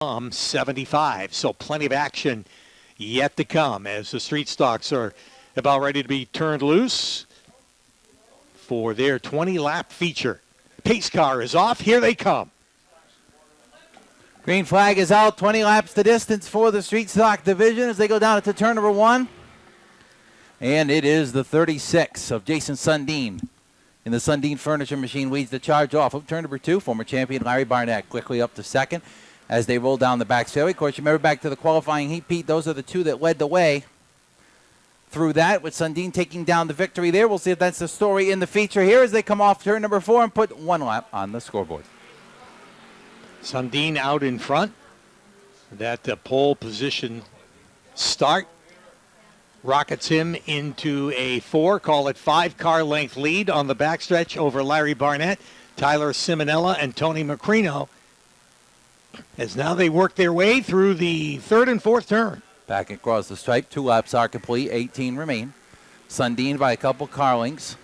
Thompson-05. So plenty of action yet to come as the Street Stocks are about ready to be turned loose for their 20-lap feature. Pace car is off. Here they come. Green flag is out. 20 laps the distance for the Street Stock division as they go down into turn number 1. And it is the 36 of Jason Sundin. In the Sundin Furniture Machine leads the charge off of turn number 2. Former champion Larry Barnett quickly up to second as they roll down the back straightaway. Of course, you remember back to the qualifying heat, Pete, those are the two that led the way through that, with Sundin taking down the victory there. We'll see if that's the story in the feature here as they come off turn number 4 and put 1 lap on the scoreboard. Sundin out in front. That pole position start rockets him into a 4, call it 5-car length lead on the backstretch over Larry Barnett, Tyler Simonella, and Tony Macrino, as now they work their way through the 3rd and 4th turn. Back across the stripe, 2 laps are complete, 18 remain. Sundin by a couple car lengths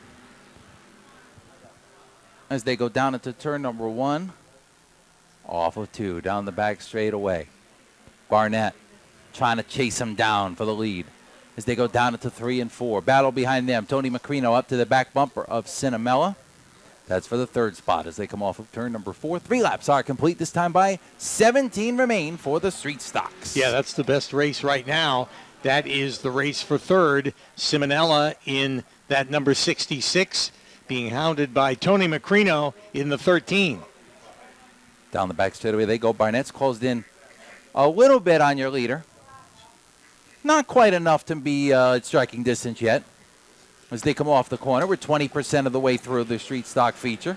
as they go down into turn number 1. Off of 2, down the back straightaway. Barnett trying to chase him down for the lead as they go down into 3 and 4. Battle behind them. Tony Macrino up to the back bumper of Cinnamella. That's for the 3rd spot as they come off of turn number 4. 3 laps are complete, this time by 17 remain for the Street Stocks. Yeah, that's the best race right now. That is the race for 3rd. Simonella in that number 66, being hounded by Tony Macrino in the 13. Down the back straightaway they go. Barnett's closed in a little bit on your leader. Not quite enough to be at striking distance yet. As they come off the corner, we're 20% of the way through the Street Stock feature.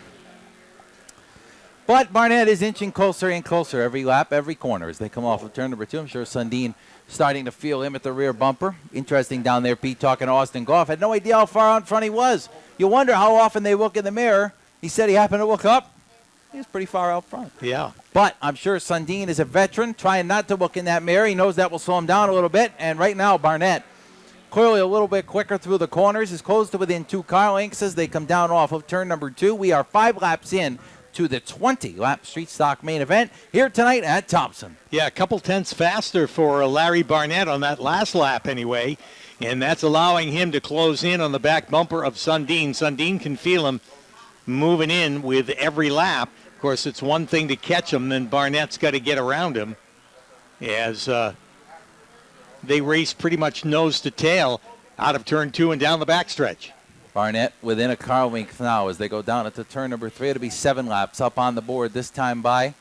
But Barnett is inching closer and closer every lap, every corner as they come off of turn number 2. I'm sure Sundin starting to feel him at the rear bumper. Interesting down there, Pete, talking to Austin Goff. Had no idea how far out in front he was. You wonder how often they look in the mirror. He said he happened to look up. He was pretty far out front. Yeah. But I'm sure Sundin is a veteran, trying not to look in that mirror. He knows that will slow him down a little bit. And right now, Barnett, clearly a little bit quicker through the corners, is close to within 2 car lengths as they come down off of turn number 2. We are 5 laps in to the 20-lap Street Stock main event here tonight at Thompson. Yeah, a couple tenths faster for Larry Barnett on that last lap anyway, and that's allowing him to close in on the back bumper of Sundin. Sundin can feel him moving in with every lap. Of course, it's one thing to catch him, then Barnett's got to get around him as they race pretty much nose to tail out of turn 2 and down the backstretch. Barnett within a car length now as they go down into turn number 3. It'll be 7 laps up on the board this time by.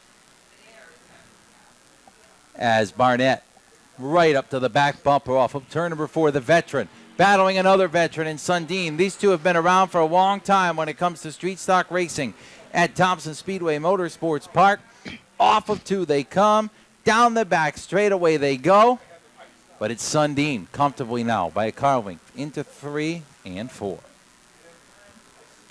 As Barnett right up to the back bumper off of turn number 4, the veteran, battling another veteran in Sundin. These two have been around for a long time when it comes to Street Stock racing at Thompson Speedway Motorsports Park. Off of 2 they come. Down the back straightaway they go. But it's Sundin comfortably now by a car length into 3 and 4.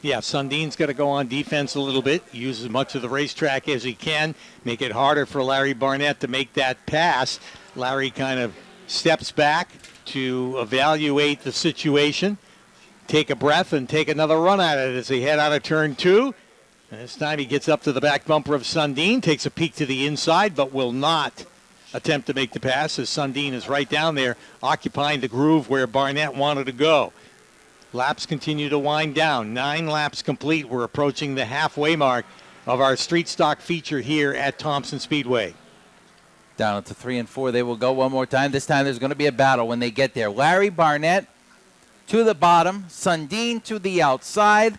Yeah, Sundin's got to go on defense a little bit, use as much of the racetrack as he can, make it harder for Larry Barnett to make that pass. Larry kind of steps back to evaluate the situation, take a breath, and take another run at it as they head out of turn 2. And this time he gets up to the back bumper of Sundin, takes a peek to the inside, but will not attempt to make the pass as Sundin is right down there occupying the groove where Barnett wanted to go. Laps continue to wind down. 9 laps complete. We're approaching the halfway mark of our Street Stock feature here at Thompson Speedway. Down to 3 and 4 they will go one more time. This time there's going to be a battle when they get there. Larry Barnett to the bottom. Sundin to the outside.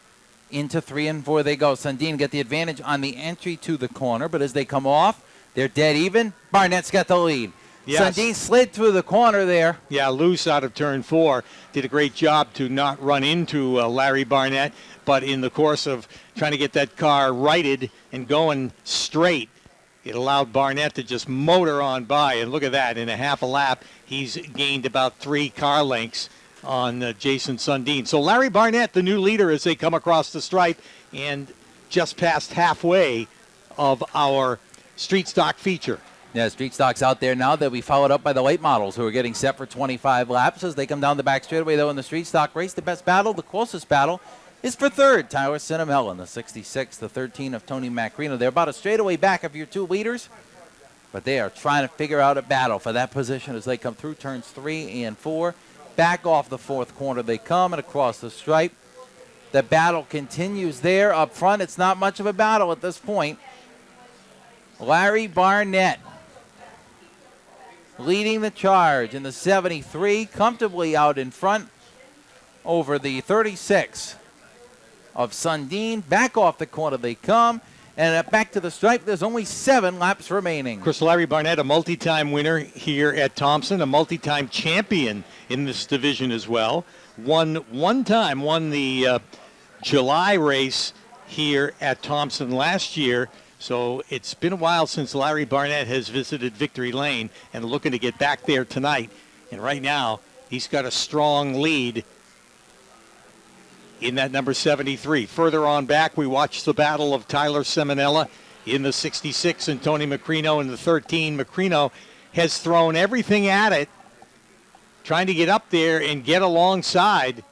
Into 3 and 4 they go. Sundin get the advantage on the entry to the corner, but as they come off, they're dead even. Barnett's got the lead. Yes. Sundin slid through the corner there. Yeah, loose out of turn 4. Did a great job to not run into Larry Barnett, but in the course of trying to get that car righted and going straight, it allowed Barnett to just motor on by. And look at that, in a half a lap, he's gained about 3 car lengths on Jason Sundin. So Larry Barnett, the new leader as they come across the stripe, and just past halfway of our Street Stock feature. Yeah, Street Stock's out there now. They'll be followed up by the late models who are getting set for 25 laps as they come down the back straightaway, though, in the Street Stock race. The best battle, the closest battle, is for 3rd. Tyler Cinnamella in the 66, the 13 of Tony Macrino. They're about a straightaway back of your 2 leaders. But they are trying to figure out a battle for that position as they come through turns 3 and 4. Back off the fourth corner they come and across the stripe. The battle continues there up front. It's not much of a battle at this point. Larry Barnett leading the charge in the 73, comfortably out in front over the 36 of Sundin. Back off the corner they come, and back to the stripe. There's only 7 laps remaining. Of course, Larry Barnett, a multi-time winner here at Thompson, a multi-time champion in this division as well. Won the July race here at Thompson last year. So it's been a while since Larry Barnett has visited Victory Lane and looking to get back there tonight. And right now, he's got a strong lead in that number 73. Further on back, we watch the battle of Tyler Seminella in the 66 and Tony Macrino in the 13. Macrino has thrown everything at it, trying to get up there and get alongside.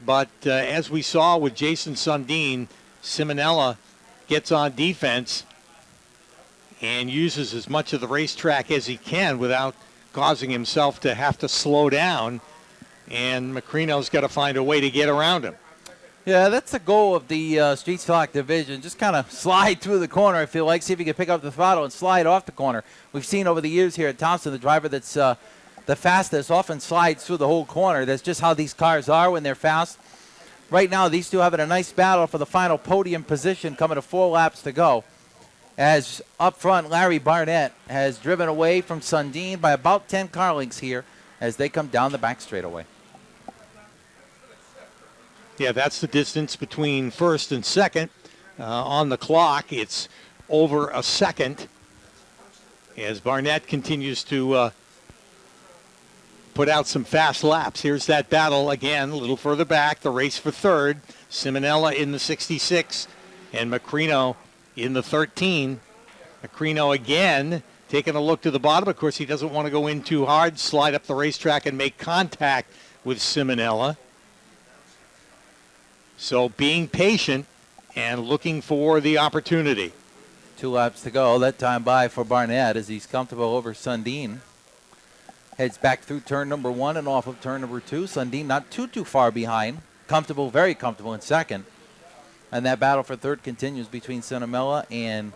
But as we saw with Jason Sundin, Seminella gets on defense and uses as much of the racetrack as he can without causing himself to have to slow down. And Macrino's got to find a way to get around him. Yeah, that's the goal of the Street Stock division. Just kind of slide through the corner, I feel like. See if you can pick up the throttle and slide off the corner. We've seen over the years here at Thompson, the driver that's the fastest often slides through the whole corner. That's just how these cars are when they're fast. Right now, these two having a nice battle for the final podium position, coming to 4 laps to go. As up front, Larry Barnett has driven away from Sundin by about 10 car lengths here as they come down the back straightaway. Yeah, that's the distance between first and second. On the clock, it's over a second as Barnett continues to put out some fast laps. Here's that battle again, a little further back, the race for third. Seminella in the 66 and Macrino in the 13. Macrino again taking a look to the bottom. Of course, he doesn't want to go in too hard, slide up the racetrack and make contact with Seminella. So being patient and looking for the opportunity. 2 laps to go. That time by for Barnett as he's comfortable over Sundin. Heads back through turn number 1 and off of turn number 2. Sundin not too far behind. Comfortable, very comfortable in second. And that battle for third continues between Seminella and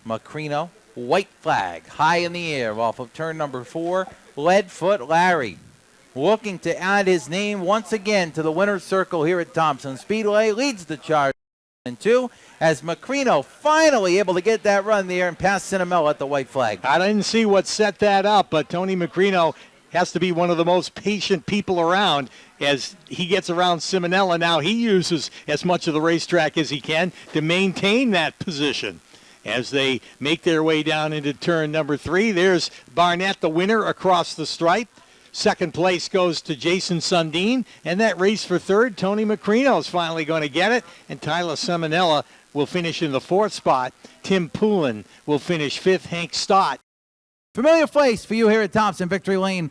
Macrino. White flag high in the air off of turn number 4. Leadfoot Larry looking to add his name once again to the winner's circle here at Thompson Speedway. Leads the charge in 2 as Macrino finally able to get that run there and pass Seminella at the white flag. I didn't see what set that up, but Tony Macrino has to be one of the most patient people around as he gets around Seminella. Now he uses as much of the racetrack as he can to maintain that position. As they make their way down into turn number 3, there's Barnett, the winner, across the stripe. Second place goes to Jason Sundin, and that race for third, Tony Macrino is finally going to get it, and Tyler Seminella will finish in the 4th spot. Tim Poulin will finish 5th. Hank Stott. Familiar place for you here at Thompson Victory Lane.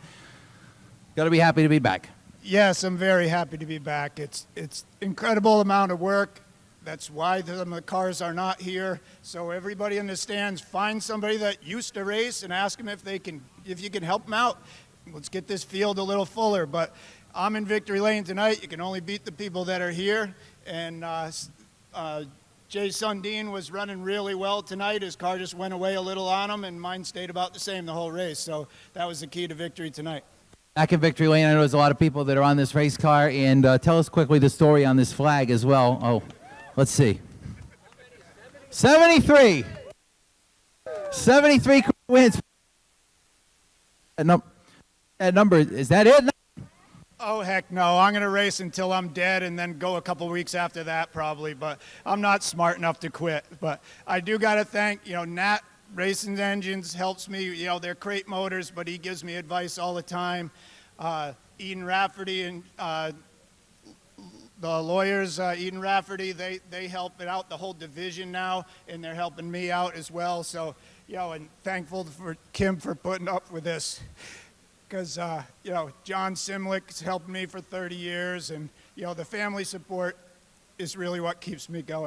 Got to be happy to be back. Yes, I'm very happy to be back. It's incredible amount of work. That's why some of the cars are not here. So everybody in the stands, find somebody that used to race and ask them if you can help them out. Let's get this field a little fuller. But I'm in Victory Lane tonight. You can only beat the people that are here. And Jay Sundin was running really well tonight. His car just went away a little on him, and mine stayed about the same the whole race. So that was the key to victory tonight. Back in Victory Lane, I know there's a lot of people that are on this race car. And tell us quickly the story on this flag as well. Oh, let's see. 73. 73 wins. That number, is that it? Oh, heck no. I'm going to race until I'm dead and then go a couple weeks after that probably, but I'm not smart enough to quit. But I do got to thank, Nat Racing Engines helps me, they're crate motors, but he gives me advice all the time. Eden Rafferty and the lawyers, Eden Rafferty, they help it out the whole division now, and they're helping me out as well. So, and thankful for Kim for putting up with this. Because, John Simlick's helped me for 30 years, and, the family support is really what keeps me going.